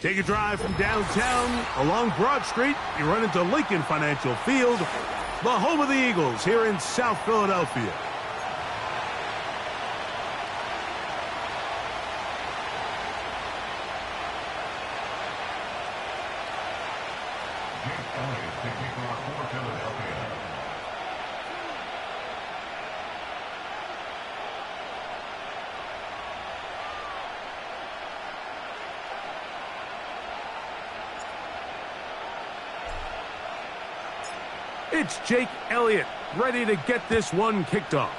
Take a drive from downtown along Broad Street. You run into Lincoln Financial Field, the home of the Eagles here in South Philadelphia. It's Jake Elliott ready to get this one kicked off.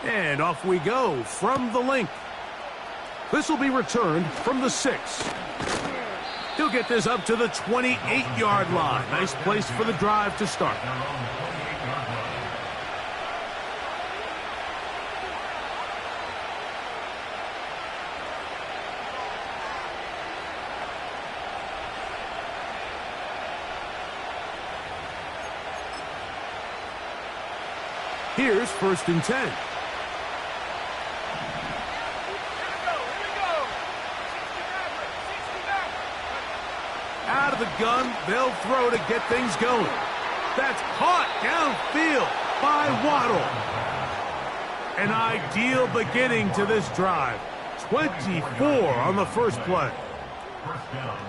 And off we go from the link. This will be returned from the 6. He'll get this up to the 28-yard line. Nice place for the drive to start. Here's 1st and 10. Out of the gun, they'll throw to get things going. That's caught downfield by Waddle. An ideal beginning to this drive. 24 on the first play.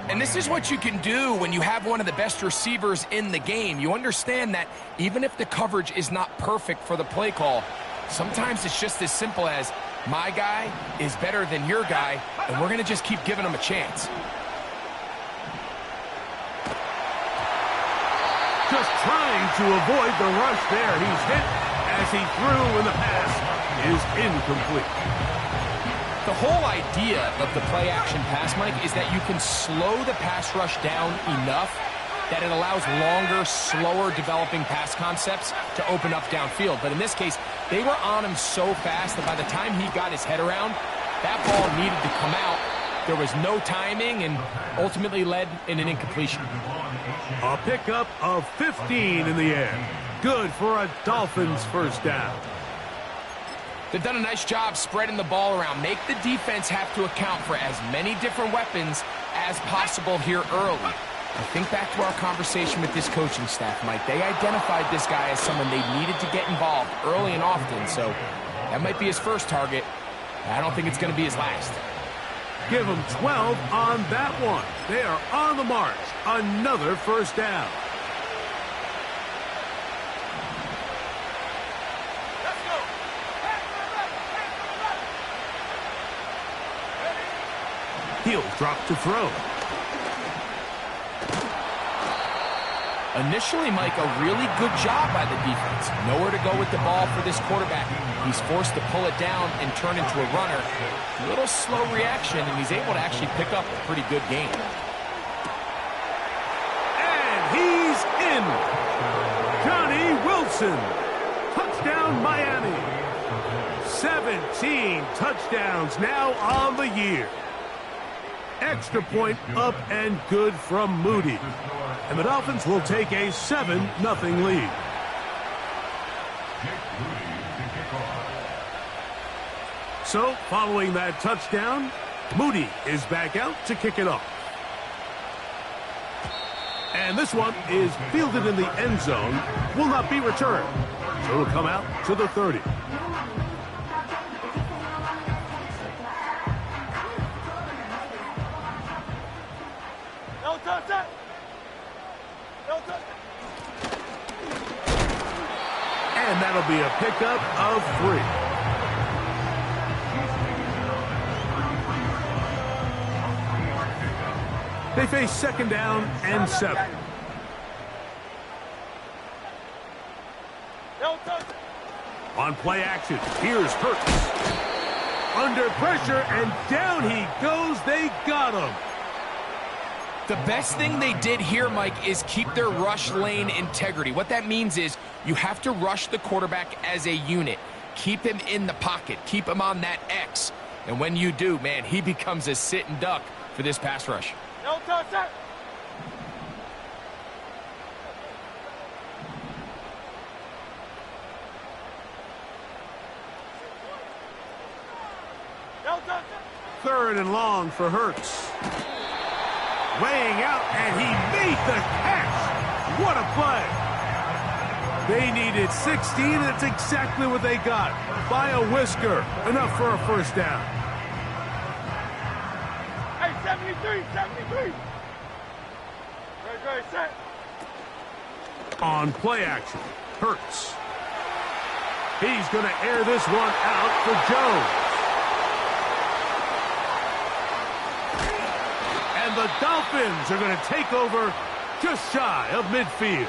And this is what you can do when you have one of the best receivers in the game. You understand that even if the coverage is not perfect for the play call, sometimes it's just as simple as my guy is better than your guy, and we're going to just keep giving him a chance. Just trying to avoid the rush there. He's hit as he threw, and the pass is incomplete. The whole idea of the play-action pass, Mike, is that you can slow the pass rush down enough that it allows longer, slower developing pass concepts to open up downfield. But in this case, they were on him so fast that by the time he got his head around, that ball needed to come out. There was no timing and ultimately led in an incompletion. A pickup of 15 in the air. Good for a Dolphins first down. They've done a nice job spreading the ball around. Make the defense have to account for as many different weapons as possible here early. I think back to our conversation with this coaching staff, Mike. They identified this guy as someone they needed to get involved early and often, so that might be his first target. I don't think it's going to be his last. Give him 12 on that one. They are on the march. Another first down. He'll drop to throw. Initially, Mike, a really good job by the defense. Nowhere to go with the ball for this quarterback. He's forced to pull it down and turn into a runner. A little slow reaction, and he's able to actually pick up a pretty good game. And he's in. Johnny Wilson. Touchdown, Miami. 17 touchdowns now on the year. Extra point up and good from Moody. And the Dolphins will take a 7-0 lead. So, following that touchdown, Moody is back out to kick it off. And this one is fielded in the end zone, will not be returned. So it'll come out to the 30. And that'll be a pickup of 3. They face 2nd down and 7. On play action, here's Hurts. Under pressure, and down he goes. They got him. The best thing they did here, Mike, is keep their rush lane integrity. What that means is you have to rush the quarterback as a unit. Keep him in the pocket. Keep him on that X. And when you do, man, he becomes a sit and duck for this pass rush. No touch it. Third and long for Hurts. laying out, and he made the catch. What a play. They needed 16, and it's exactly what they got. By a whisker, enough for a first down. Hey, 73, 73. Great, set. On play action, Hurts. He's going to air this one out for Jones. And the Dolphins are going to take over just shy of midfield.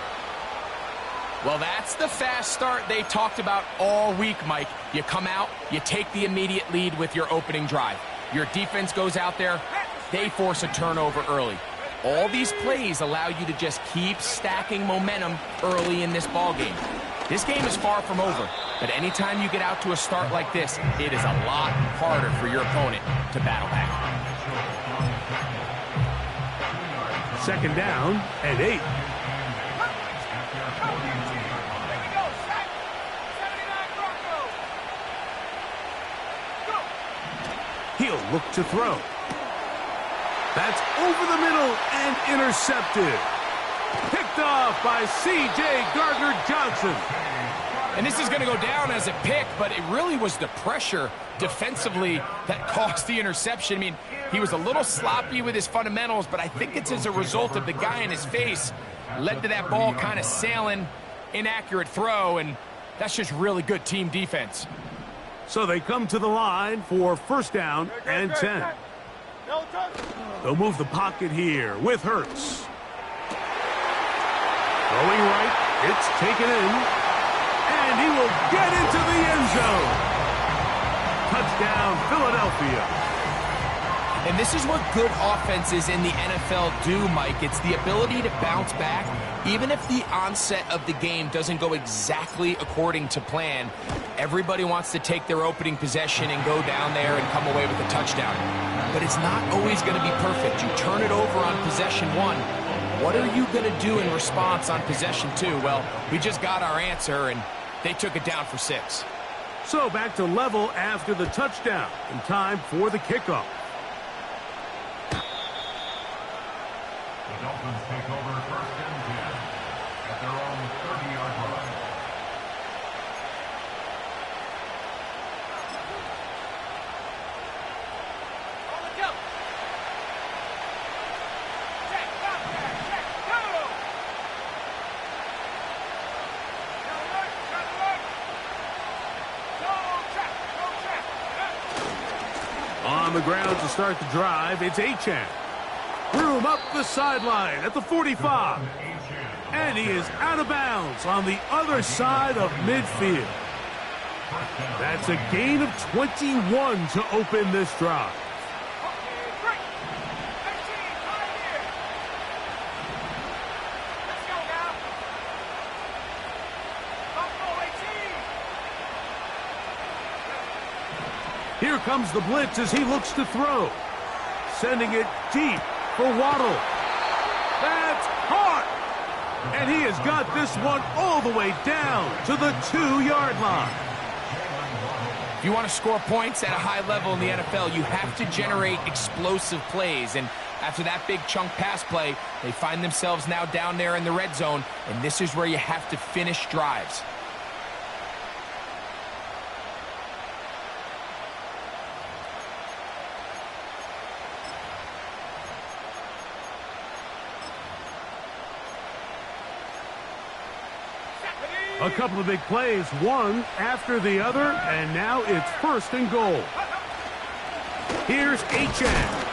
Well, that's the fast start they talked about all week, Mike. You come out, you take the immediate lead with your opening drive. Your defense goes out there, they force a turnover early. All these plays allow you to just keep stacking momentum early in this ballgame. This game is far from over, but anytime you get out to a start like this, it is a lot harder for your opponent to battle back. Second down and 8. He'll look to throw. That's over the middle and intercepted. Picked off by C.J. Gardner-Johnson. And this is going to go down as a pick, but it really was the pressure defensively that caused the interception. I mean, he was a little sloppy with his fundamentals, but I think it's as a result of the guy in his face led to that ball kind of sailing, inaccurate throw, and that's just really good team defense. So they come to the line for first down and 10. They'll move the pocket here with Hurts. Throwing right, it's taken in, and he will get into the end zone. Touchdown, Philadelphia. And this is what good offenses in the NFL do, Mike. It's the ability to bounce back, even if the onset of the game doesn't go exactly according to plan. Everybody wants to take their opening possession and go down there and come away with a touchdown. But it's not always going to be perfect. You turn it over on possession 1. What are you going to do in response on possession 2? Well, we just got our answer, and they took it down for 6. So back to level after the touchdown, and time for the kickoff. The Dolphins take over first and 10 at their own 30-yard line. On the ground to start the drive, it's Achane. Broom up the sideline at the 45. And he is out of bounds on the other side of midfield. That's a gain of 21 to open this drive. Here comes the blitz as he looks to throw. Sending it deep for Waddle. That's caught! And he has got this one all the way down to the 2-yard line. If you want to score points at a high level in the NFL, you have to generate explosive plays. And after that big chunk pass play, they find themselves now down there in the red zone. And this is where you have to finish drives. A couple of big plays, one after the other, and now it's first and goal. Here's Achane.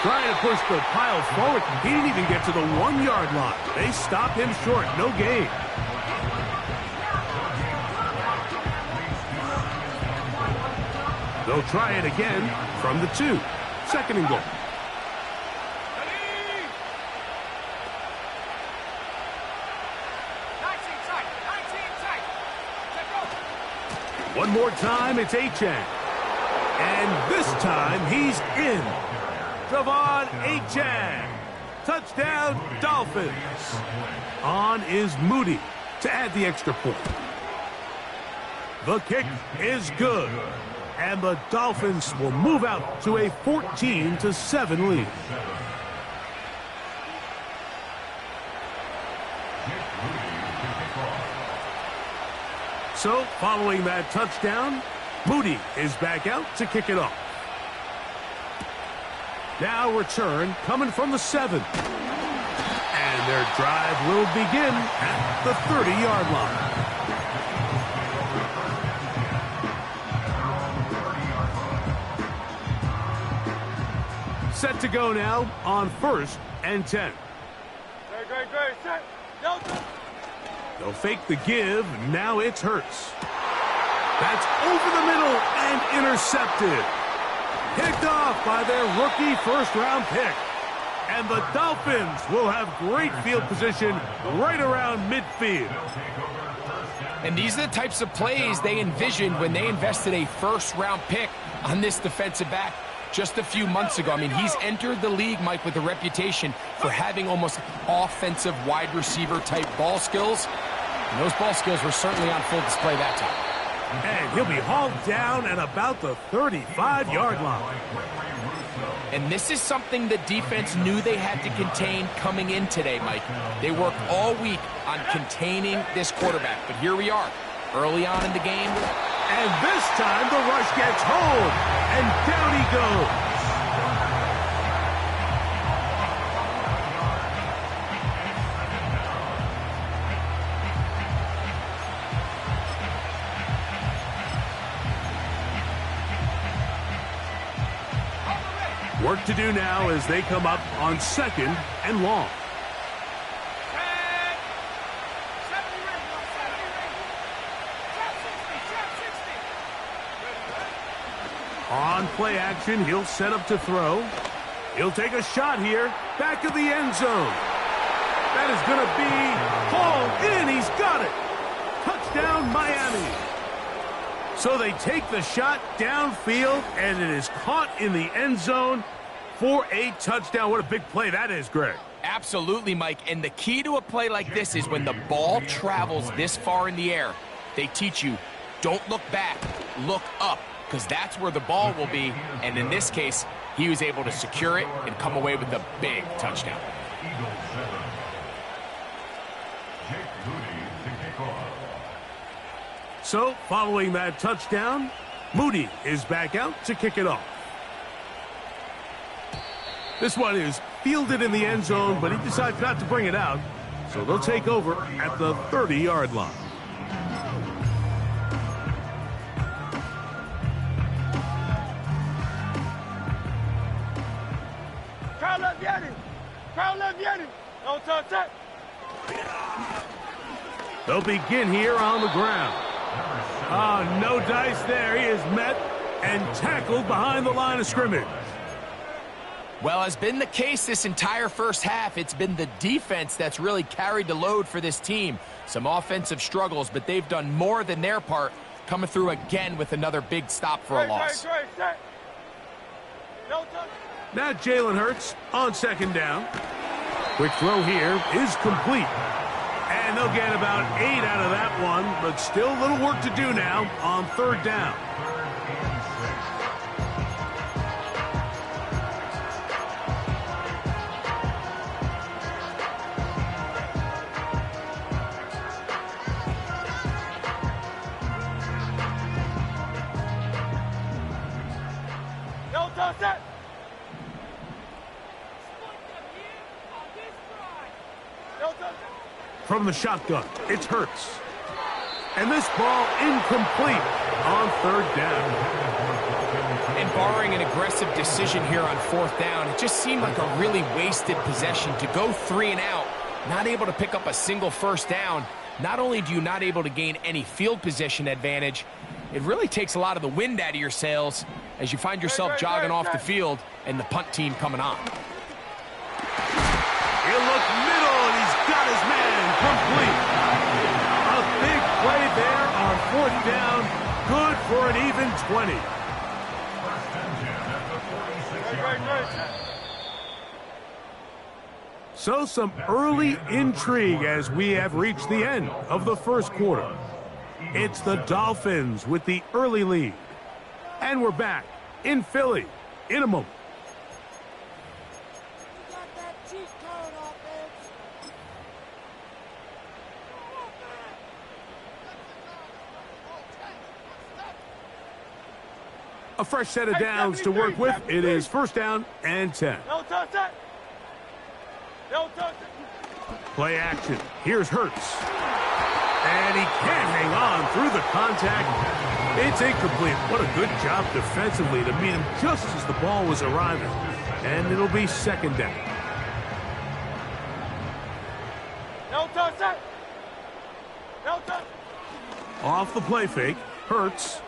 Trying to push the pile forward. He didn't even get to the 1-yard line. They stop him short. No gain. They'll try it again from the 2. Second and goal. One more time, it's Achane. And this time, he's in. De'Von Achane. Touchdown, Dolphins. On is Moody to add the extra point. The kick is good. And the Dolphins will move out to a 14-7 lead. So, following that touchdown, Moody is back out to kick it off. Now return coming from the 7. And their drive will begin at the 30-yard line. Set to go now on 1st and 10. Great. Set. Delta. They'll fake the give. Now it's Hurts. That's over the middle and intercepted. Picked off by their rookie first-round pick. And the Dolphins will have great field position right around midfield. And these are the types of plays they envisioned when they invested a first-round pick on this defensive back just a few months ago. I mean, he's entered the league, Mike, with a reputation for having almost offensive wide receiver type ball skills. And those ball skills were certainly on full display that time. And he'll be hauled down at about the 35-yard line. And this is something the defense knew they had to contain coming in today, Mike. They worked all week on containing this quarterback. But here we are, early on in the game. And this time the rush gets hold. And down he goes. Work to do now as they come up on 2nd and long. On play action, he'll set up to throw. He'll take a shot here, back of the end zone. That is going to be hauled in. He's got it. Touchdown, Miami. So they take the shot downfield, and it is caught in the end zone for a touchdown. What a big play that is, Greg. Absolutely, Mike. And the key to a play like this is when the ball travels this far in the air, they teach you, don't look back, look up, because that's where the ball will be. And in this case, he was able to secure it and come away with a big touchdown. So, following that touchdown, Moody is back out to kick it off. This one is fielded in the end zone, but he decides not to bring it out. So they'll take over at the 30-yard line. Carl Leviani. No touch that. They'll begin here on the ground. No dice there. He is met and tackled behind the line of scrimmage. Well, as been the case this entire first half, it's been the defense that's really carried the load for this team. Some offensive struggles, but they've done more than their part, coming through again with another big stop for a loss. No touch. Now Jalen Hurts on 2nd down. Quick throw here is complete. And they'll get about 8 out of that one, but still a little work to do now on 3rd down. No touch that. No touch. From the shotgun, it's Hurts. And this ball incomplete on 3rd down. And barring an aggressive decision here on 4th down, it just seemed like a really wasted possession to go 3 and out, not able to pick up a single 1st down. Not only do you not able to gain any field position advantage, it really takes a lot of the wind out of your sails as you find yourself jogging off the field and the punt team coming on. He'll look middle, and he's got his man complete. A big play there on 4th down. Good for an even 20. So some early intrigue as we have reached the end of the first quarter. It's the Dolphins with the early lead. And we're back in Philly in a moment. A fresh set of downs to work with. It is first down and 10. No touch that. No touch it. Play action. Here's Hurts. And he can't hang on through the contact. It's incomplete. What a good job defensively to meet him just as the ball was arriving. And it'll be second down. No touch that. No touch. Off the play fake. Hurts.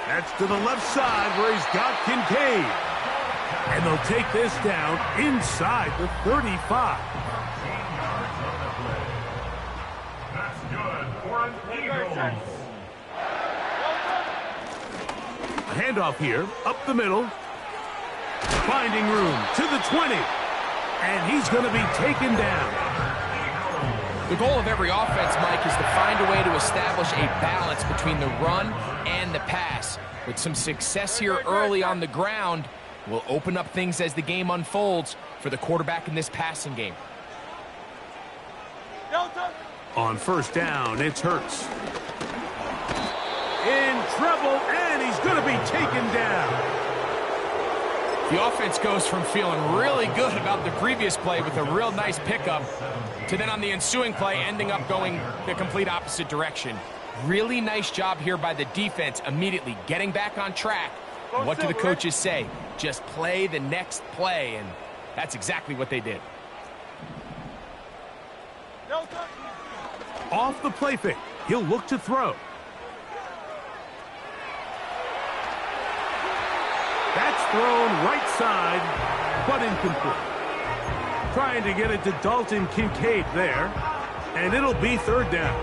That's to the left side where he's got Kincaid. And they'll take this down inside the 35. That's good for an Eagles. A handoff here, up the middle. Finding room to the 20. And he's going to be taken down. The goal of every offense, Mike, is to find a way to establish a balance between the run and the pass. With some success here early on the ground, will open up things as the game unfolds for the quarterback in this passing game. No touch. On first down, it's Hurts. In trouble, and he's going to be taken down. The offense goes from feeling really good about the previous play with a real nice pickup to then on the ensuing play ending up going the complete opposite direction. Really nice job here by the defense immediately getting back on track. And what do the coaches say? Just play the next play, and that's exactly what they did. No touch. Off the play fake, he'll look to throw. That's thrown right side, but incomplete. Trying to get it to Dalton Kincaid there, and it'll be third down.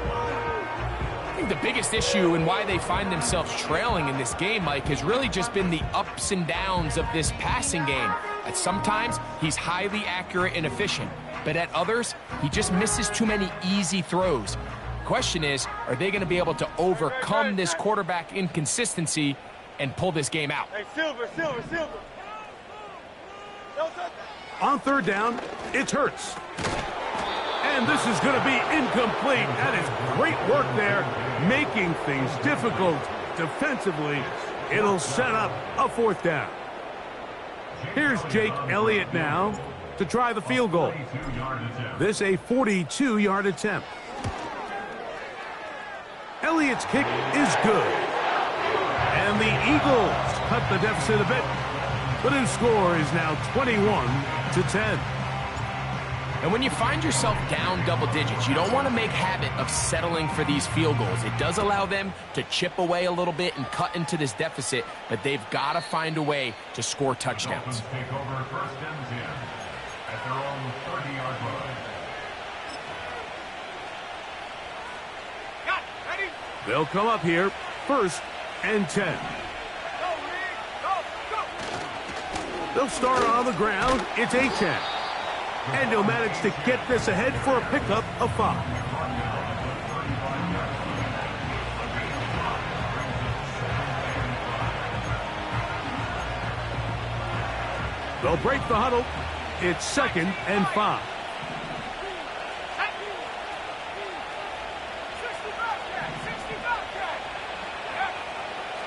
I think the biggest issue and why they find themselves trailing in this game, Mike, has really just been the ups and downs of this passing game. At sometimes, he's highly accurate and efficient, but at others, he just misses too many easy throws. The question is, are they going to be able to overcome this quarterback inconsistency and pull this game out? Hey, Silver. No touch. On third down, it's Hurts. And this is going to be incomplete. That is great work there, making things difficult defensively. It'll set up a fourth down. Here's Jake Elliott now to try the field goal. This a 42-yard attempt. Elliott's kick is good. And the Eagles cut the deficit a bit. The new score is now 21-10. And when you find yourself down double digits, you don't want to make habit of settling for these field goals. It does allow them to chip away a little bit and cut into this deficit, but they've got to find a way to score touchdowns. Take over first and 10 at their own 30-yard line. Got ready. They'll come up here, first and 10. Go, Reed. Go. They'll start on the ground. It's Achane. And he'll manage to get this ahead for a pickup of 5. They'll break the huddle. It's second and 5.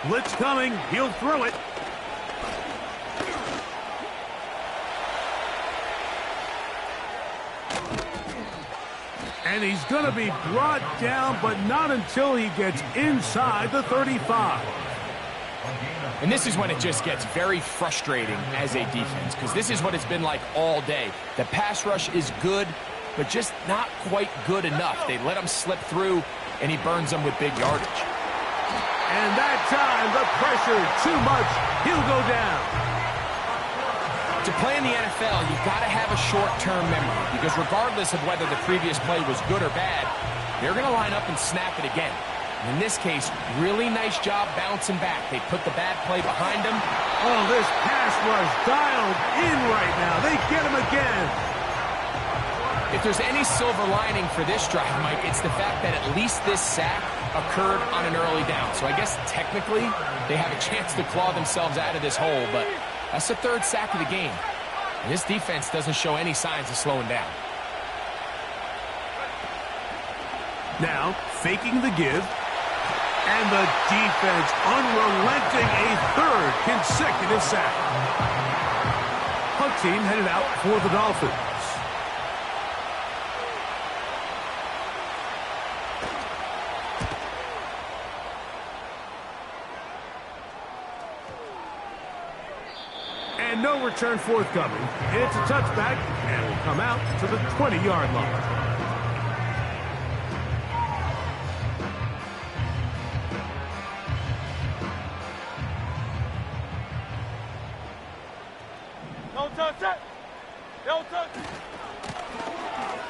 Blitz coming. He'll throw it. And he's going to be brought down, but not until he gets inside the 35. And this is when it just gets very frustrating as a defense, because this is what it's been like all day. The pass rush is good, but just not quite good enough. They let him slip through, and he burns them with big yardage. And that time, the pressure, too much. He'll go down. To play in the NFL, you've got to have a short-term memory, because regardless of whether the previous play was good or bad, they're going to line up and snap it again. And in this case, really nice job bouncing back. They put the bad play behind them. Oh, this pass rush dialed in right now. They get him again. If there's any silver lining for this drive, Mike, it's the fact that at least this sack occurred on an early down. So I guess technically they have a chance to claw themselves out of this hole, but that's the third sack of the game. And this defense doesn't show any signs of slowing down. Now, faking the give. And the defense unrelenting, a third consecutive sack. Punt team headed out for the Dolphins. And no return forthcoming. It's a touchback and will come out to the 20-yard line.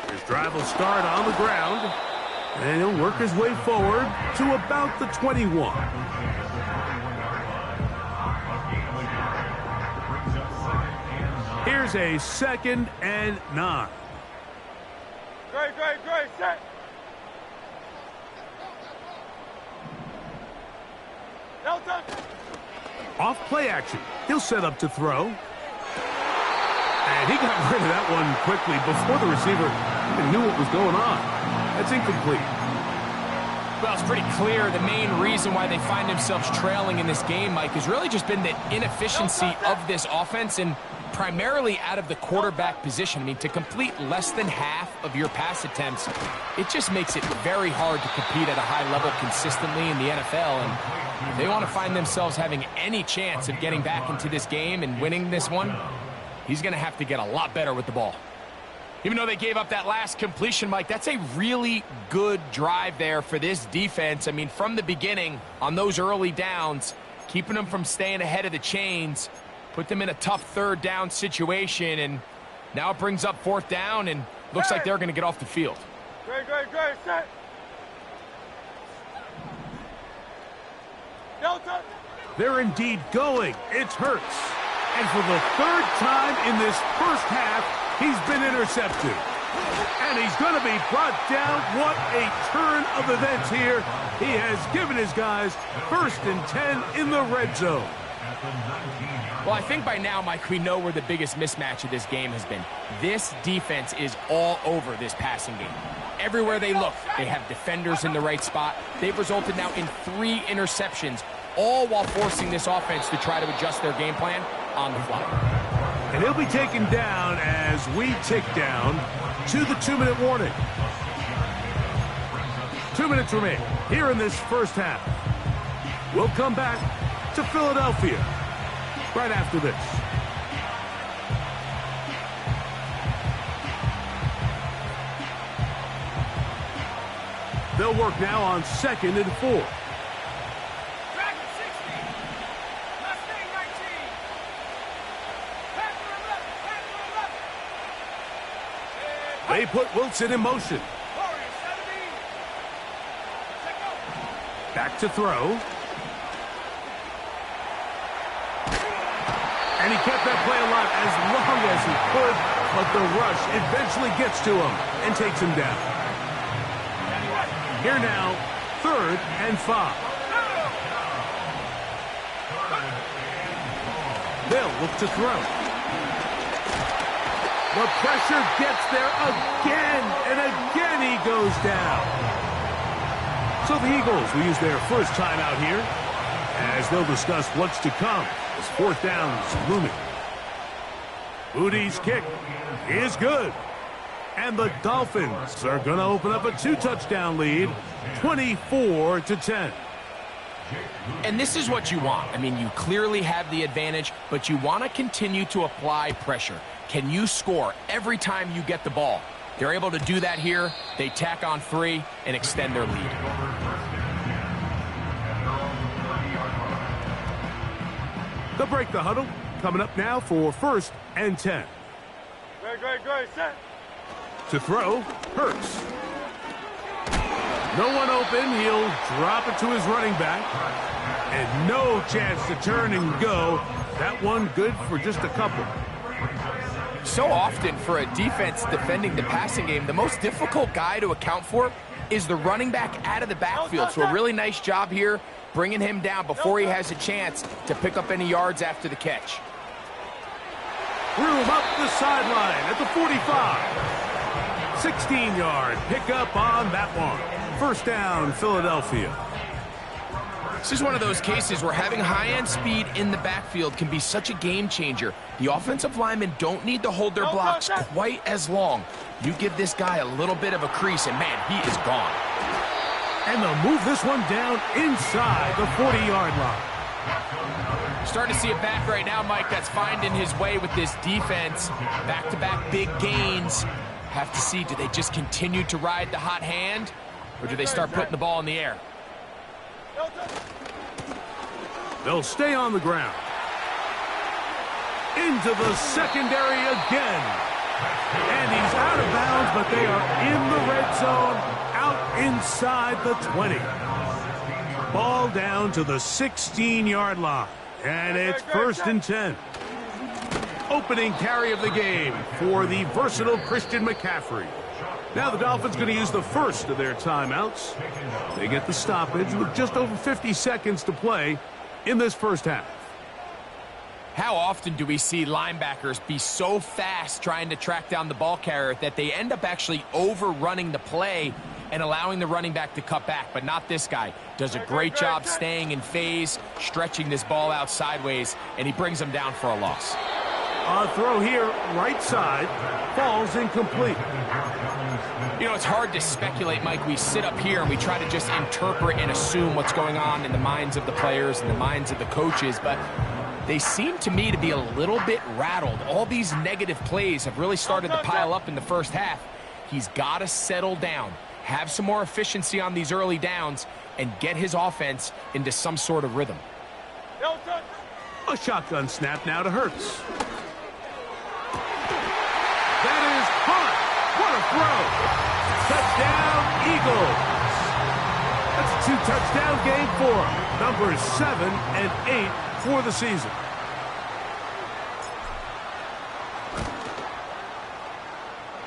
His drive will start on the ground, and he'll work his way forward to about the 21. Here's a 2nd and 9. Great, set. Off play action. He'll set up to throw. And he got rid of that one quickly before the receiver even knew what was going on. That's incomplete. Well, it's pretty clear the main reason why they find themselves trailing in this game, Mike, has really just been the inefficiency of this offense and primarily out of the quarterback position. I mean, to complete less than half of your pass attempts, it just makes it very hard to compete at a high level consistently in the NFL. And if they want to find themselves having any chance of getting back into this game and winning this one, he's going to have to get a lot better with the ball. Even though they gave up that last completion, Mike, that's a really good drive there for this defense. I mean, from the beginning, on those early downs, keeping them from staying ahead of the chains, put them in a tough 3rd down situation, and now it brings up 4th down, and looks like they're going to get off the field. Great, set. Delta. They're indeed going. It's Hurts. And for the 3rd time in this first half, he's been intercepted. And he's going to be brought down. What a turn of events here. He has given his guys 1st and 10 in the red zone. Well, I think by now, Mike, we know where the biggest mismatch of this game has been. This defense is all over this passing game. Everywhere they look, they have defenders in the right spot. They've resulted now in 3 interceptions, all while forcing this offense to try to adjust their game plan on the fly. And he'll be taken down as we tick down to the 2-minute warning. 2 minutes remain here in this first half. We'll come back to Philadelphia right after this. They'll work now on 2nd and 4. They put Wilson in motion. Back to throw. And he kept that play alive as long as he could, but the rush eventually gets to him and takes him down. Here now, 3rd and 5. They'll look to throw. The pressure gets there again, and again he goes down. So the Eagles will use their first timeout here as they'll discuss what's to come as 4th down's looming. Moody's kick is good. And the Dolphins are going to open up a 2-touchdown lead, 24-10. And this is what you want. I mean, you clearly have the advantage, but you want to continue to apply pressure. Can you score every time you get the ball? They're able to do that here. They tack on 3 and extend their lead. They'll break the huddle. Coming up now for 1st and 10. Great, set. To throw, Hurts. No one open. He'll drop it to his running back. And no chance to turn and go. That one good for just a couple. So often for a defense defending the passing game, the most difficult guy to account for is the running back out of the backfield. So a really nice job here bringing him down before he has a chance to pick up any yards after the catch. Room up the sideline at the 45. 16-yard pickup on that one. 1st down, Philadelphia. This is one of those cases where having high-end speed in the backfield can be such a game changer. The offensive linemen don't need to hold their blocks quite as long. You give this guy a little bit of a crease, and man, he is gone. And they'll move this one down inside the 40-yard line. Starting to see it back right now, Mike, that's finding his way with this defense. Back-to-back big gains. Have to see, do they just continue to ride the hot hand, or do they start putting the ball in the air? They'll stay on the ground. Into the secondary again. And he's out of bounds, but they are in the red zone, out inside the 20. Ball down to the 16-yard line. And it's 1st and 10. Opening carry of the game for the versatile Christian McCaffrey. Now the Dolphins going to use the first of their timeouts. They get the stoppage with just over 50 seconds to play in this first half. How often do we see linebackers be so fast trying to track down the ball carrier that they end up actually overrunning the play and allowing the running back to cut back? But not this guy. Does a great job staying in phase, stretching this ball out sideways, and he brings them down for a loss. Throw here, right side, falls incomplete. You know, it's hard to speculate, Mike. We sit up here and we try to just interpret and assume what's going on in the minds of the players and the minds of the coaches, but they seem to me to be a little bit rattled. All these negative plays have really started to pile up in the first half. He's got to settle down, have some more efficiency on these early downs, and get his offense into some sort of rhythm. A shotgun snap now to Hurts. That is caught. What a throw. Touchdown, Eagles. That's a 2-touchdown game for him. Numbers 7 and 8 for the season.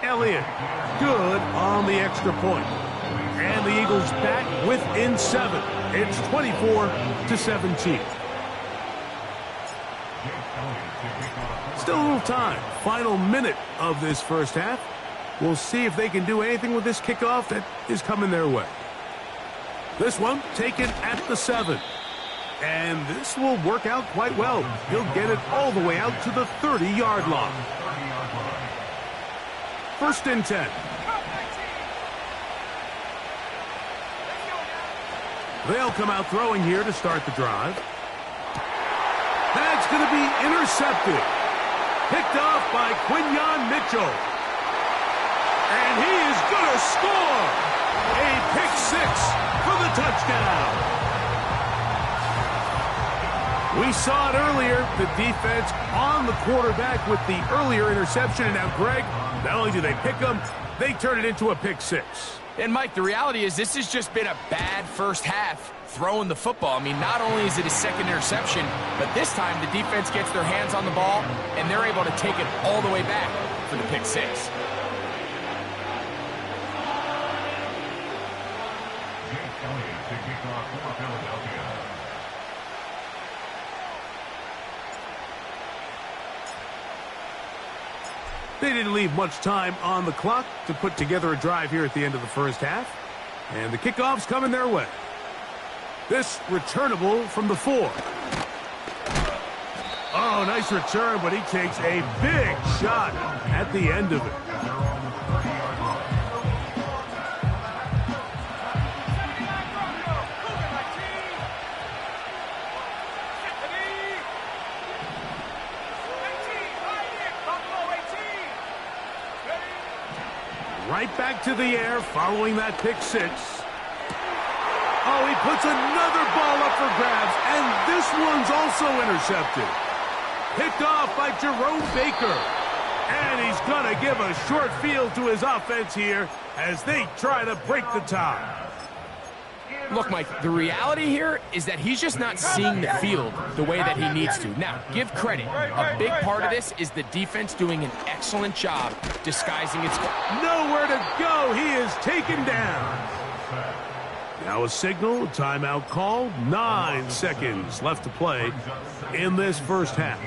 Elliott, good on the extra point. And the Eagles back within 7. It's 24-17. Still a little time. Final minute of this first half. We'll see if they can do anything with this kickoff that is coming their way. This one taken at the 7. And this will work out quite well. He'll get it all the way out to the 30-yard line. 1st and 10. They'll come out throwing here to start the drive. That's going to be intercepted. Picked off by Quinyon Mitchell. And he is going to score. A pick 6 for the touchdown. We saw it earlier, the defense on the quarterback with the earlier interception. And now, Greg, not only do they pick him, they turn it into a pick 6. And, Mike, the reality is this has just been a bad first half throwing the football. I mean, not only is it his second interception, but this time the defense gets their hands on the ball, and they're able to take it all the way back for the pick 6. They didn't leave much time on the clock to put together a drive here at the end of the first half. And the kickoff's coming their way. This returnable from the 4. Oh, nice return, but he takes a big shot at the end of it. Right back to the air following that pick 6. Oh, he puts another ball up for grabs, and this one's also intercepted. Picked off by Jerome Baker. And he's going to give a short field to his offense here as they try to break the tie. Look, Mike, the reality here is that he's just not seeing the field the way that he needs to. Now, give credit. A big part of this is the defense doing an excellent job disguising its... Nowhere to go. He is taken down. Now a signal, timeout call. 9 seconds left to play in this first half.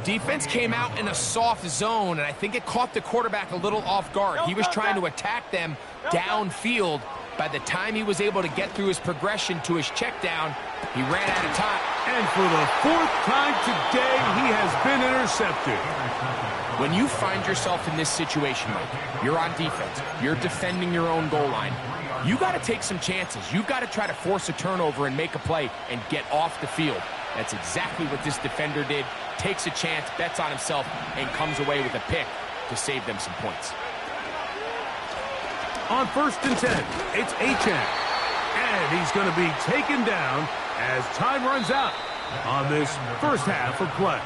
Defense came out in a soft zone, and I think it caught the quarterback a little off guard. He was trying to attack them downfield, By the time he was able to get through his progression to his check down, he ran out of time. And for the 4th time today, he has been intercepted. When you find yourself in this situation, Mike, you're on defense, you're defending your own goal line, you got to take some chances. You've got to try to force a turnover and make a play and get off the field. That's exactly what this defender did. Takes a chance, bets on himself, and comes away with a pick to save them some points. On 1st and 10, it's Achane. And he's going to be taken down as time runs out on this first half of play.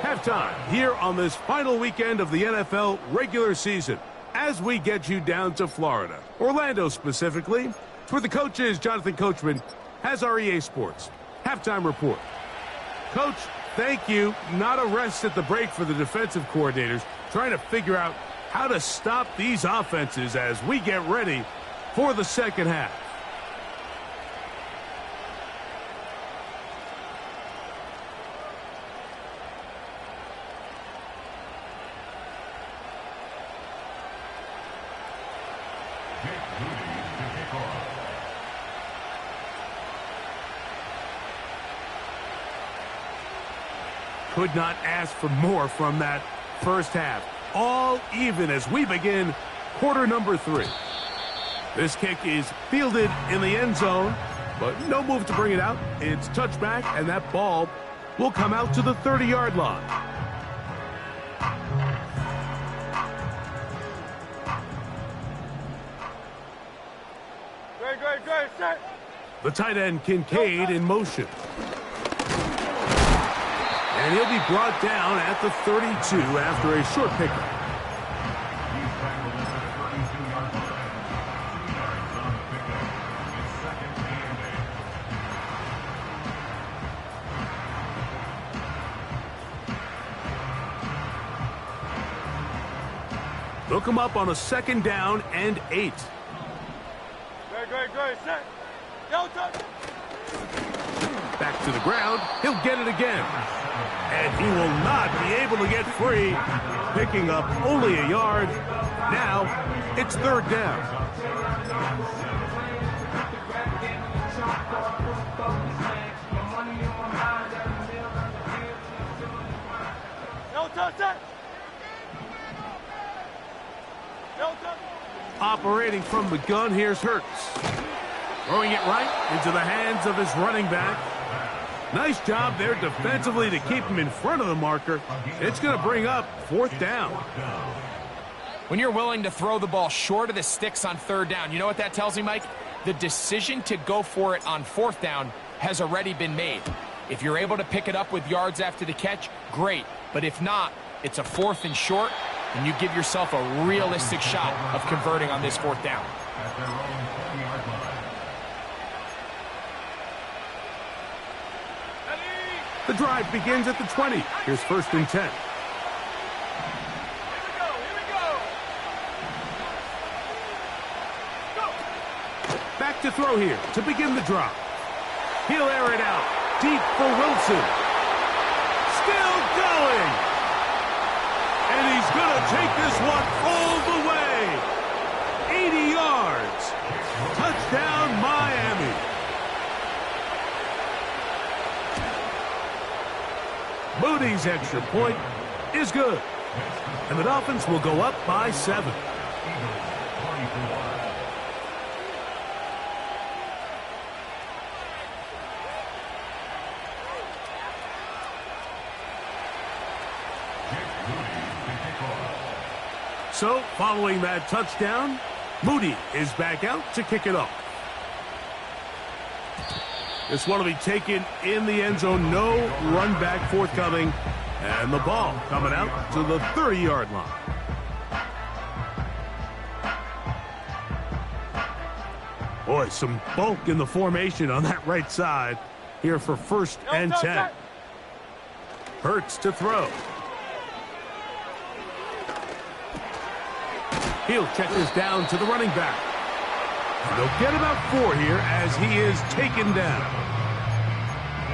Halftime here on this final weekend of the NFL regular season as we get you down to Florida, Orlando specifically. It's where the coach is. Jonathan Coachman has our EA Sports halftime report. Coach, thank you. Not a rest at the break for the defensive coordinators, trying to figure out how to stop these offenses as we get ready for the second half. Could not ask for more from that first half. All even as we begin quarter number 3. This kick is fielded in the end zone, but no move to bring it out. It's touchback, and that ball will come out to the 30-yard line. Great, set. The tight end Kincaid in motion. And he'll be brought down at the 32 after a short pickup. Look him up on a 2nd down and 8. Great, set. Go, touch. Back to the ground. He'll get it again. And he will not be able to get free, picking up only a yard. Now it's 3rd down. No touch that. No touch. Operating from the gun, here's Hurts. Throwing it right into the hands of his running back. Nice job there defensively to keep him in front of the marker. It's going to bring up 4th down. When you're willing to throw the ball short of the sticks on 3rd down, you know what that tells me, Mike? The decision to go for it on 4th down has already been made. If you're able to pick it up with yards after the catch, great. But if not, it's a 4th and short, and you give yourself a realistic shot of converting on this 4th down. The drive begins at the 20. Here's 1st and 10. Here we go. Back to throw here to begin the drive. He'll air it out deep for Wilson. Still going. And he's going to take this one all the way. 80 yards. Touchdown, Miami. Moody's extra point is good. And the Dolphins will go up by 7. So, following that touchdown, Moody is back out to kick it off. This one will be taken in the end zone. No run back forthcoming. And the ball coming out to the 30-yard line. Boy, some bulk in the formation on that right side here for 1st and 10. Hurts to throw. He'll check this down to the running back. And they'll get about 4 here as he is taken down.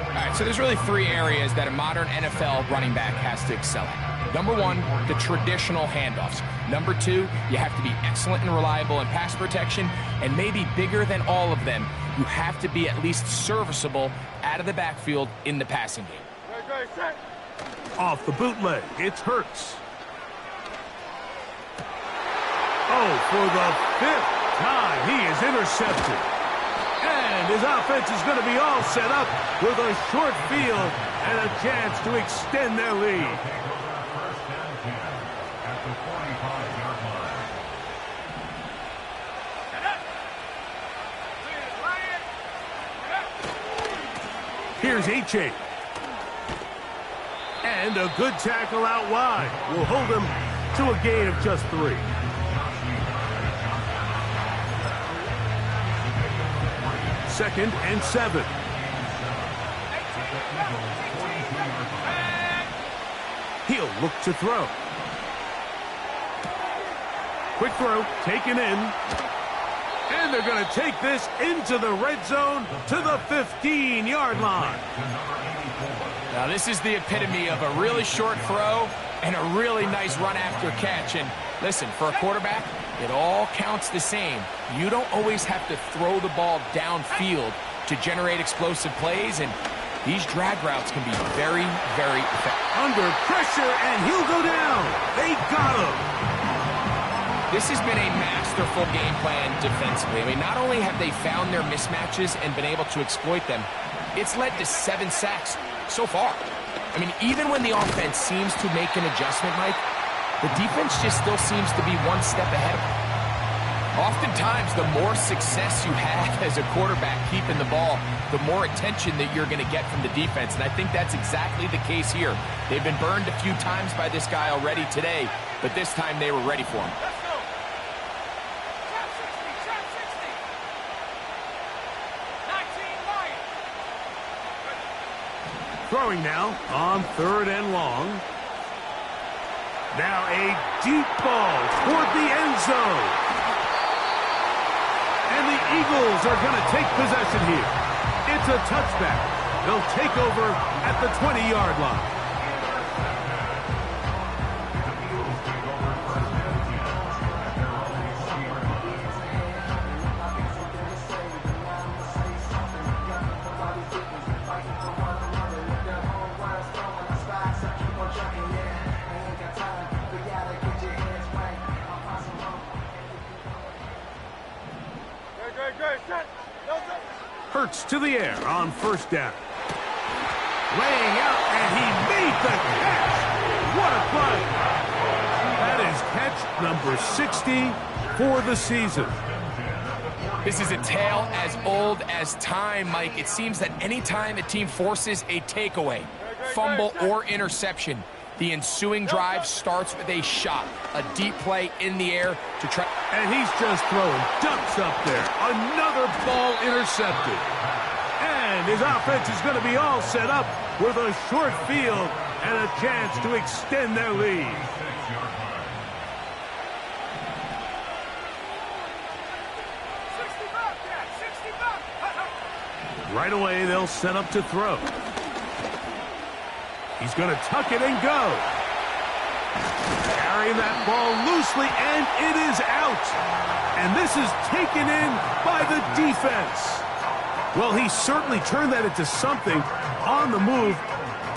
All right, so there's really 3 areas that a modern NFL running back has to excel at. Number one, the traditional handoffs. Number two, you have to be excellent and reliable in pass protection, and maybe bigger than all of them, you have to be at least serviceable out of the backfield in the passing game. Off the bootleg, it's Hurts. Oh, for the 5th time, he is intercepted. And his offense is going to be all set up with a short field and a chance to extend their lead. Here's H.A. And a good tackle out wide will hold him to a gain of just 3. Second and 7. He'll look to throw. Quick throw, taken in. And they're going to take this into the red zone to the 15-yard line. Now, this is the epitome of a really short throw and a really nice run after catch. And listen, for a quarterback, it all counts the same. You don't always have to throw the ball downfield to generate explosive plays, and these drag routes can be very, very effective. Under pressure, and he'll go down. They got him. This has been a masterful game plan defensively. I mean, not only have they found their mismatches and been able to exploit them, it's led to 7 sacks so far. I mean, even when the offense seems to make an adjustment, Mike, the defense just still seems to be one step ahead of them. Oftentimes, the more success you have as a quarterback keeping the ball, the more attention that you're going to get from the defense, and I think that's exactly the case here. They've been burned a few times by this guy already today, but this time they were ready for him. Throwing now on 3rd and long. Now a deep ball toward the end zone. And the Eagles are going to take possession here. It's a touchback. They'll take over at the 20-yard line. Hurts to the air on 1st down. Laying out, and he made the catch. What a play. That is catch number 60 for the season. This is a tale as old as time, Mike. It seems that anytime a team forces a takeaway, fumble, or interception, the ensuing drive starts with a shot, a deep play in the air to try. And he's just throwing ducks up there. Another ball intercepted. And his offense is going to be all set up with a short field and a chance to extend their lead. Right away, they'll set up to throw. He's going to tuck it and go. Carrying that ball loosely, and it is out. And this is taken in by the defense. Well, he certainly turned that into something on the move.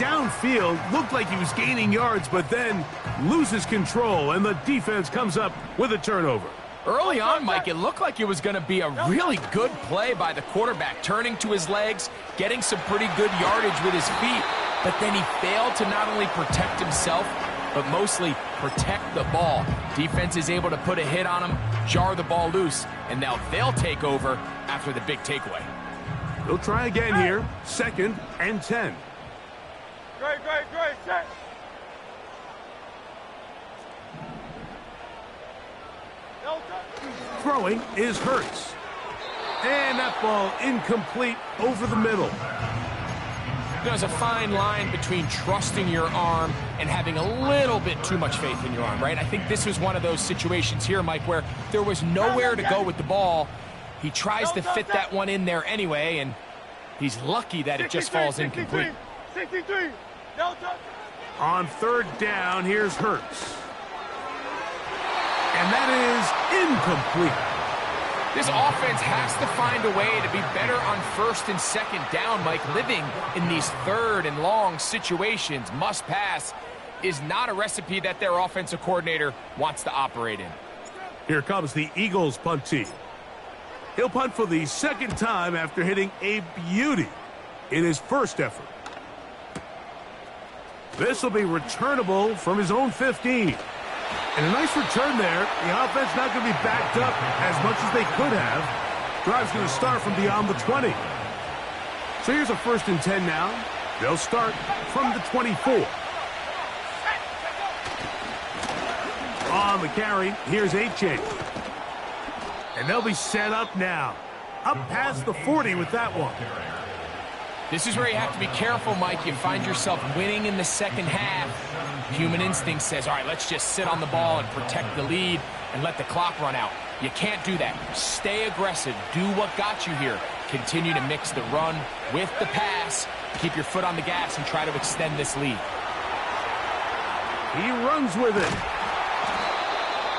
Downfield, looked like he was gaining yards, but then loses control, and the defense comes up with a turnover. Early on, Mike, it looked like it was going to be a really good play by the quarterback, turning to his legs, getting some pretty good yardage with his feet, but then he failed to not only protect himself, but mostly protect the ball. Defense is able to put a hit on him, jar the ball loose, and now they'll take over after the big takeaway. They'll try again here, 2nd and 10. Great, set. Throwing is Hurts. And that ball incomplete over the middle. There's a fine line between trusting your arm and having a little bit too much faith in your arm, right? I think this was one of those situations here, Mike, where there was nowhere to go with the ball. He tries to fit that one in there anyway, and he's lucky that it just falls incomplete. 63. On third down, here's Hurts. And that is incomplete. This offense has to find a way to be better on first and second down, Mike. Living in these third and long situations, must pass, is not a recipe that their offensive coordinator wants to operate in. Here comes the Eagles punt team. He'll punt for the second time after hitting a beauty in his first effort. This will be returnable from his own 15. And a nice return there. The offense not going to be backed up as much as they could have. Drive's going to start from beyond the 20. So here's a 1st and 10 now. They'll start from the 24. On the carry, here's Achane. And they'll be set up now. Up past the 40 with that one. This is where you have to be careful, Mike. You find yourself winning in the second half. Human instinct says, all right, let's just sit on the ball and protect the lead and let the clock run out. You can't do that. Stay aggressive. Do what got you here. Continue to mix the run with the pass. Keep your foot on the gas and try to extend this lead. He runs with it.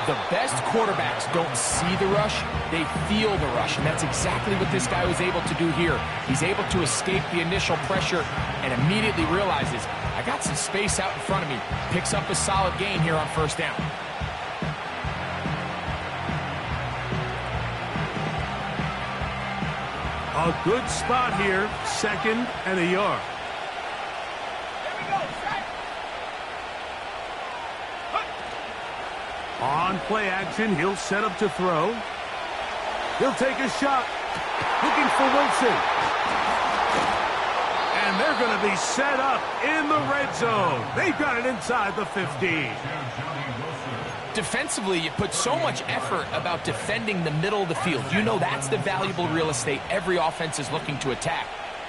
The best quarterbacks don't see the rush, they feel the rush, and that's exactly what this guy was able to do here. He's able to escape the initial pressure and immediately realizes, I got some space out in front of me. Picks up a solid gain here on first down. A good spot here, 2nd and a yard. On play action, he'll set up to throw. He'll take a shot. Looking for Wilson. And they're going to be set up in the red zone. They've got it inside the 15. Defensively, you put so much effort about defending the middle of the field. You know that's the valuable real estate every offense is looking to attack.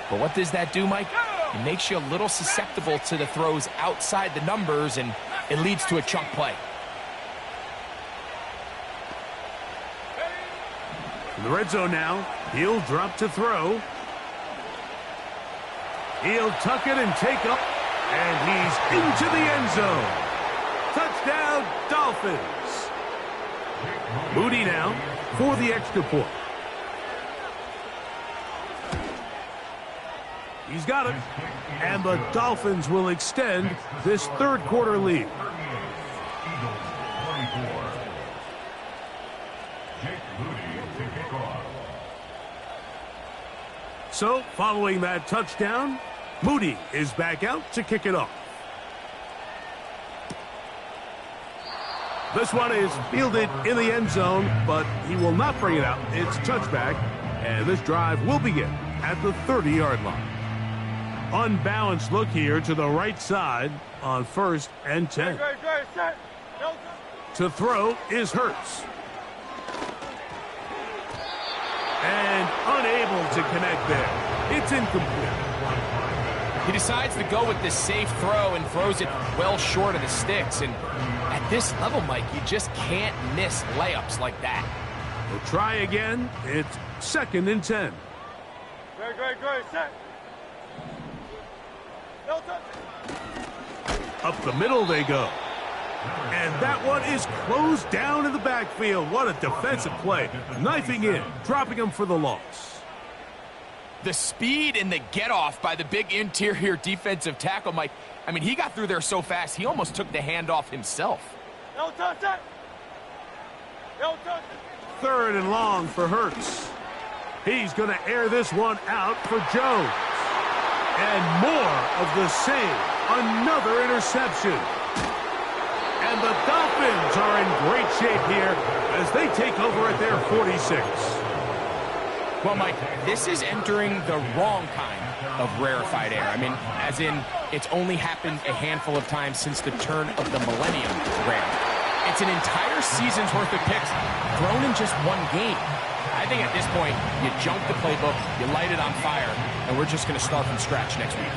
But what does that do, Mike? It makes you a little susceptible to the throws outside the numbers, and it leads to a chunk play. In the red zone now, he'll drop to throw. He'll tuck it and take up, and he's into the end zone. Touchdown, Dolphins. Moody now for the extra point. He's got it, and the Dolphins will extend this third quarter lead. So, following that touchdown, Moody is back out to kick it off. This one is fielded in the end zone, but he will not bring it out. It's touchback, and this drive will begin at the 30-yard line. Unbalanced look here to the right side on 1st and 10. To throw is Hurts. And unable to connect there. It's incomplete. He decides to go with this safe throw and throws it well short of the sticks. And at this level, Mike, you just can't miss layups like that. We'll try again. It's 2nd and 10. Great, set. No touch. Up the middle they go. And that one is closed down in the backfield. What a defensive play. Knifing in, dropping him for the loss. The speed and the get-off by the big interior defensive tackle, Mike. I mean, he got through there so fast, he almost took the handoff himself. No touch it. No touch it. 3rd and long for Hurts. He's going to air this one out for Jones. And more of the same. Another interception. And the Dolphins are in great shape here as they take over at their 46. Well, Mike, this is entering the wrong kind of rarefied air. I mean, as in, it's only happened a handful of times since the turn of the millennium era. It's an entire season's worth of picks thrown in just one game. I think at this point, you junk the playbook, you light it on fire, and we're just going to start from scratch next week.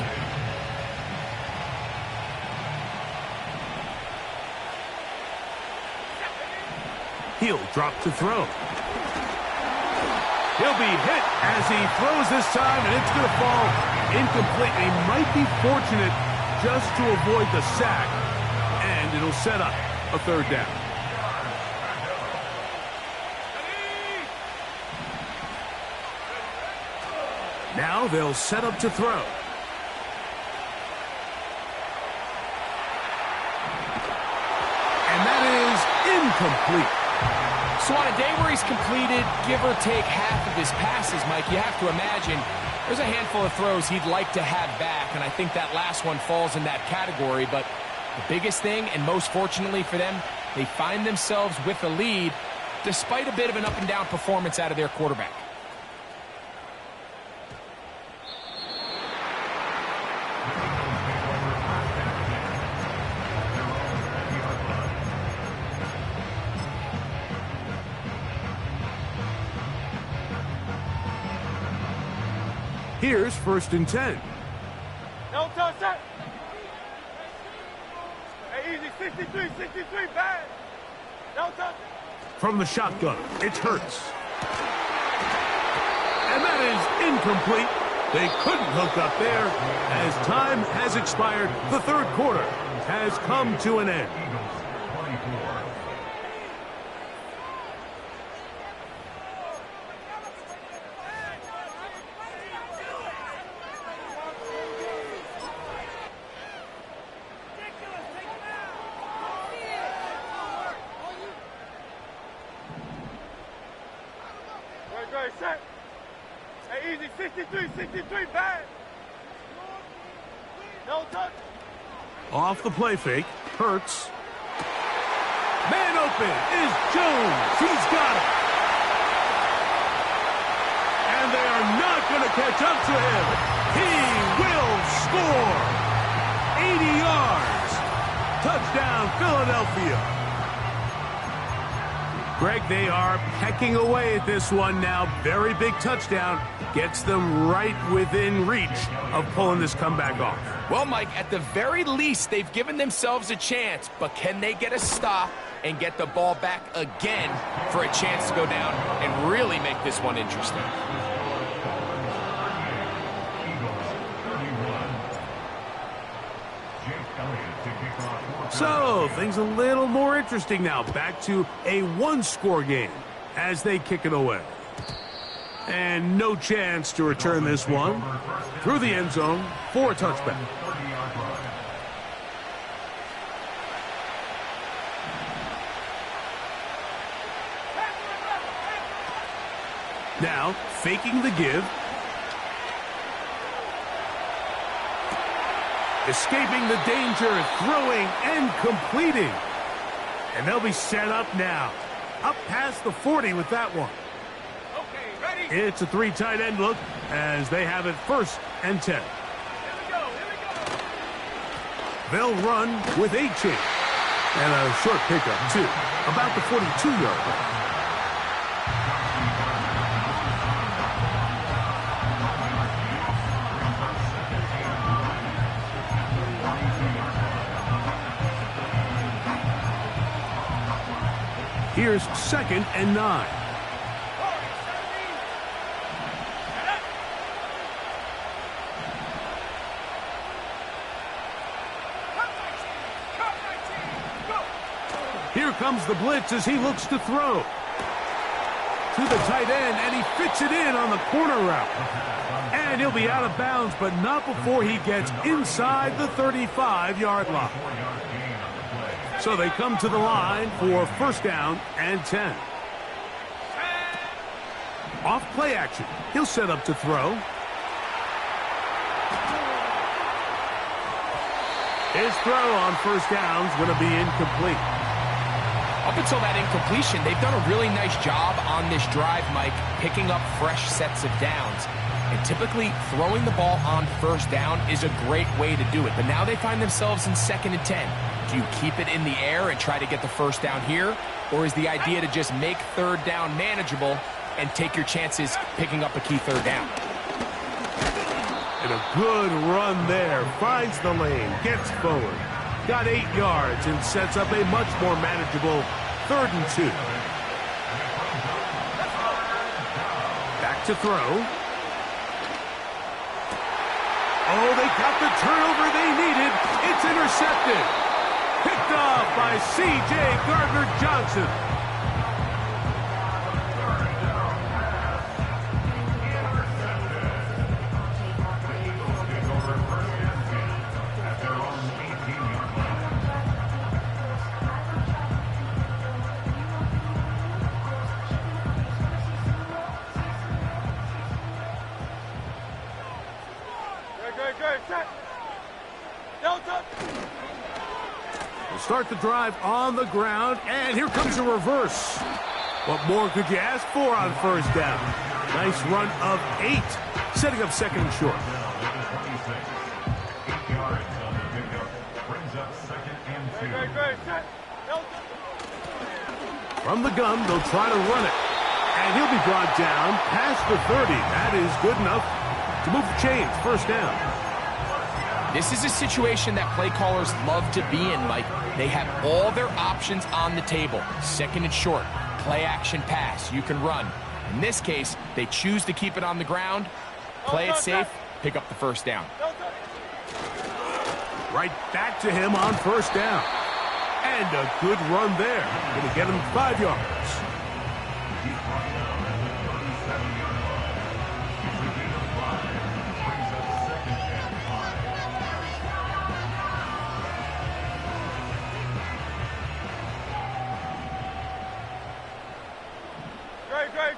He'll drop to throw. He'll be hit as he throws this time, and it's going to fall incomplete. He might be fortunate just to avoid the sack, and it'll set up a third down. Now they'll set up to throw. And that is incomplete. So on a day where he's completed, give or take half of his passes, Mike, you have to imagine there's a handful of throws he'd like to have back, and I think that last one falls in that category. But the biggest thing, and most fortunately for them, they find themselves with a lead despite a bit of an up-and-down performance out of their quarterback. Here's 1st and 10. No touch that. Hey, easy. 63, bad. No touch. From the shotgun, it's Hurts. And that is incomplete. They couldn't hook up there. As time has expired, the third quarter has come to an end. Great, set. Hey, easy. 63, bad. No touch. Off the play fake, Hurts. Man open is Jones. He's got it. And they are not going to catch up to him. He will score. 80 yards. Touchdown, Philadelphia. Greg, they are pecking away at this one now. Very big touchdown. Gets them right within reach of pulling this comeback off. Well, Mike, at the very least, they've given themselves a chance, but can they get a stop and get the ball back again for a chance to go down and really make this one interesting? So, things a little more interesting now. Back to a one-score game as they kick it away. And no chance to return this one through the end zone for a touchback. Now, faking the give. Escaping the danger, throwing and completing. And they'll be set up now. Up past the 40 with that one. Okay, ready? It's a three tight end look as they have it 1st and 10. Here we go. They'll run with a chase. And a short pickup, too. About the 42-yard line. Here's 2nd and 9. Here comes the blitz as he looks to throw. To the tight end, and he fits it in on the corner route. And he'll be out of bounds, but not before he gets inside the 35-yard line. So they come to the line for 1st down and 10. Off play action. He'll set up to throw. His throw on 1st down is going to be incomplete. Up until that incompletion, they've done a really nice job on this drive, Mike, picking up fresh sets of downs. And typically, throwing the ball on 1st down is a great way to do it. But now they find themselves in 2nd and 10. Do you keep it in the air and try to get the 1st down here? Or is the idea to just make 3rd down manageable and take your chances picking up a key 3rd down? And a good run there. Finds the lane. Gets forward. Got 8 yards and sets up a much more manageable 3rd and 2. Back to throw. Oh, they got the turnover they needed. It's intercepted. Picked off by C.J. Gardner-Johnson. Start the drive on the ground, and here comes a reverse. What more could you ask for on first down? Nice run of 8, setting up second and short. From the gun, they'll try to run it, and he'll be brought down past the 30. That is good enough to move the chains, first down. This is a situation that play callers love to be in, Mike. They have all their options on the table. Second and short, play action pass, you can run. In this case, they choose to keep it on the ground, play it safe, pick up the first down. Right back to him on first down. And a good run there. Going to get him 5 yards.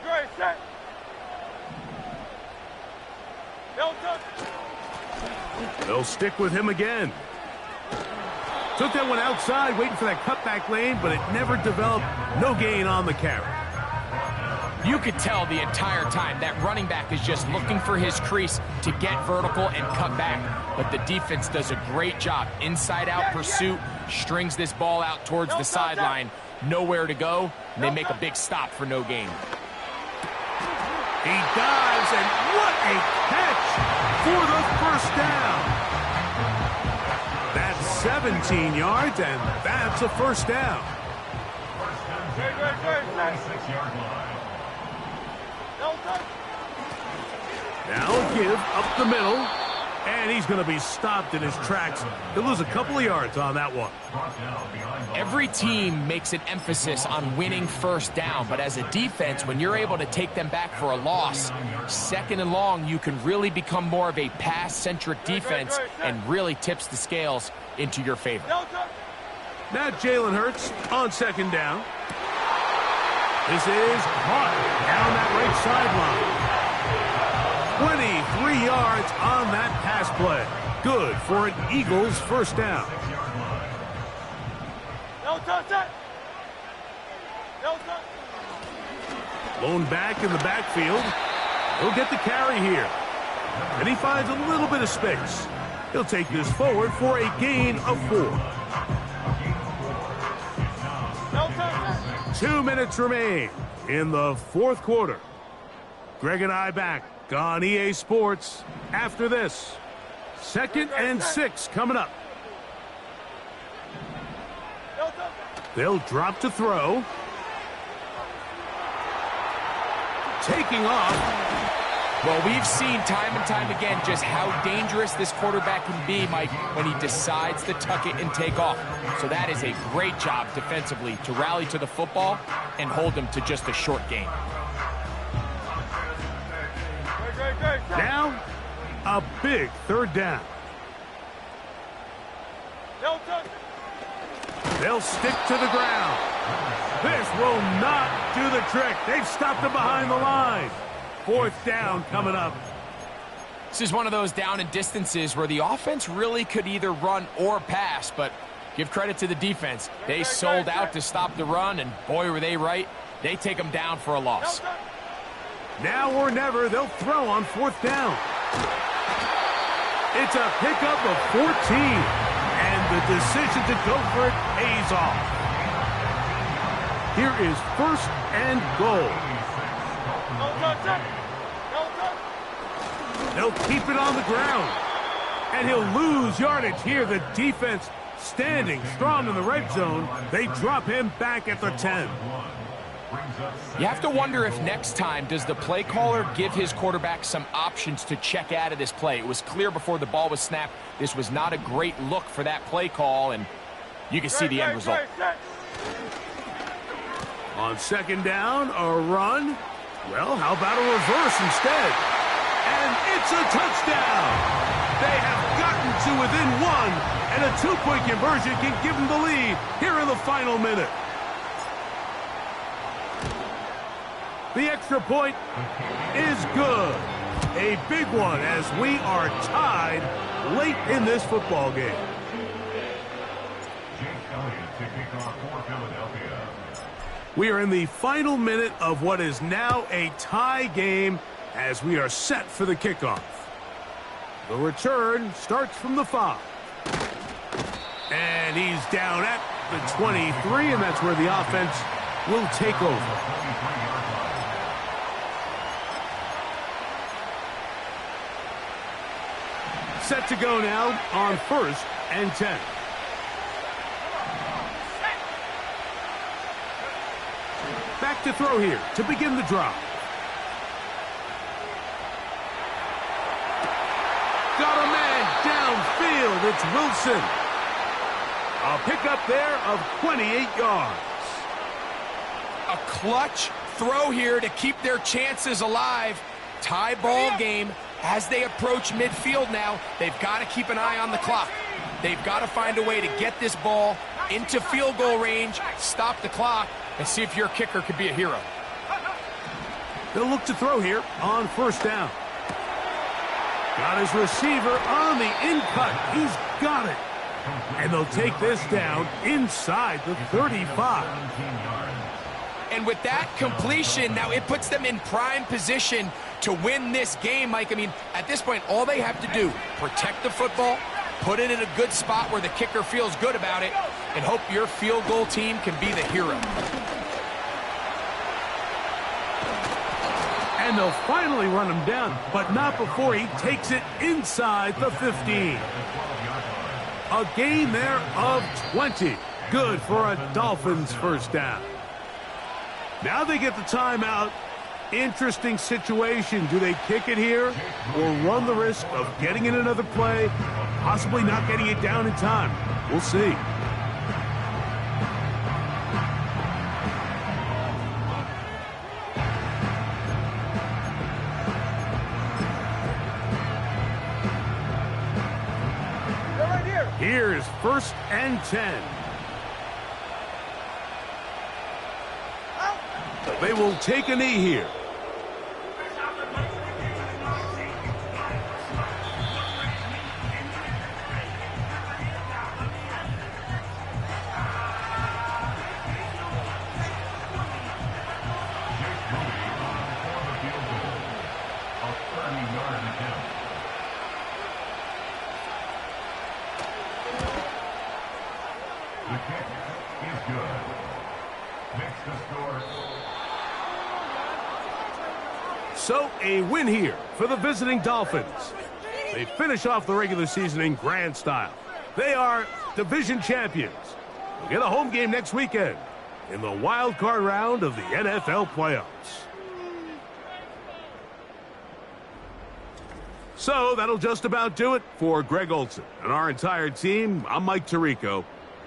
Great, set. They'll stick with him again. Took that one outside, waiting for that cutback lane, but it never developed. No gain on the carry. You could tell the entire time that running back is just looking for his crease to get vertical and cut back. But the defense does a great job. Inside-out pursuit, strings this ball out towards the sideline. Nowhere to go, and they make a big stop for no gain. He dives, and what a catch for the first down. That's 17 yards, and that's a first down. Now a give up the middle, and he's going to be stopped in his tracks. He'll lose a couple of yards on that one. Every team makes an emphasis on winning first down, but as a defense, when you're able to take them back for a loss, second and long, you can really become more of a pass-centric defense and really tips the scales into your favor. Now Jalen Hurts on second down. This is caught down that right sideline. 23 yards on that pass play. Good for an Eagles first down. Blown back in the backfield. He'll get the carry here. And he finds a little bit of space. He'll take this forward for a gain of 4. 2 minutes remain in the fourth quarter. Greg and I back on EA Sports after this. 2nd and 6 coming up. They'll drop to throw. Taking off. Well, we've seen time and time again just how dangerous this quarterback can be, Mike, when he decides to tuck it and take off. So that is a great job defensively to rally to the football and hold him to just a short gain. Now, a big third down. They'll stick to the ground. This will not do the trick. They've stopped him behind the line. 4th down coming up. This is one of those down and distances where the offense really could either run or pass, but give credit to the defense. They sold out to stop the run, and boy, were they right. They take them down for a loss. Now or never, they'll throw on 4th down. It's a pickup of 14, and the decision to go for it pays off. Here is 1st and goal. They'll keep it on the ground, and he'll lose yardage here. The defense standing strong in the red zone. They drop him back at the 10. You have to wonder if next time, does the play caller give his quarterback some options to check out of this play? It was clear before the ball was snapped, this was not a great look for that play call, and you can see the end result. On second down, a run. Well, how about a reverse instead? And it's a touchdown! They have gotten to within one, and a two-point conversion can give them the lead here in the final minute. The extra point is good. A big one as we are tied late in this football game. Jake Elliott to kick off for Philadelphia. We are in the final minute of what is now a tie game as we are set for the kickoff. The return starts from the 5. And he's down at the 23, and that's where the offense will take over. Set to go now on 1st and 10. Back to throw here to begin the drive. Got a man downfield. It's Wilson. A pickup there of 28 yards. A clutch throw here to keep their chances alive. Tie ball game. As they approach midfield now, they've got to keep an eye on the clock. They've got to find a way to get this ball into field goal range, stop the clock, and see if your kicker could be a hero. They'll look to throw here on 1st down. Got his receiver on the in-cut. He's got it. And they'll take this down inside the 35. And with that completion, now it puts them in prime position to win this game, Mike. I mean, at this point, all they have to do, protect the football, put it in a good spot where the kicker feels good about it, and hope your field goal team can be the hero. And they'll finally run him down, but not before he takes it inside the 15. A gain there of 20. Good for a Dolphins 1st down. Now they get the timeout. Interesting situation. Do they kick it here or run the risk of getting in another play, possibly not getting it down in time? We'll see. Here's 1st and 10. They will take a knee here. The kick is good. Makes the score. So a win here for the visiting Dolphins. They finish off the regular season in grand style. They are division champions. They'll get a home game next weekend in the wild card round of the NFL playoffs. So that'll just about do it for Greg Olsen and our entire team. I'm Mike Tirico.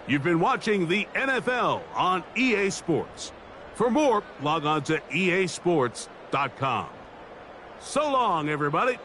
You've been watching the NFL on EA Sports. For more, log on to easports.com. So long, everybody.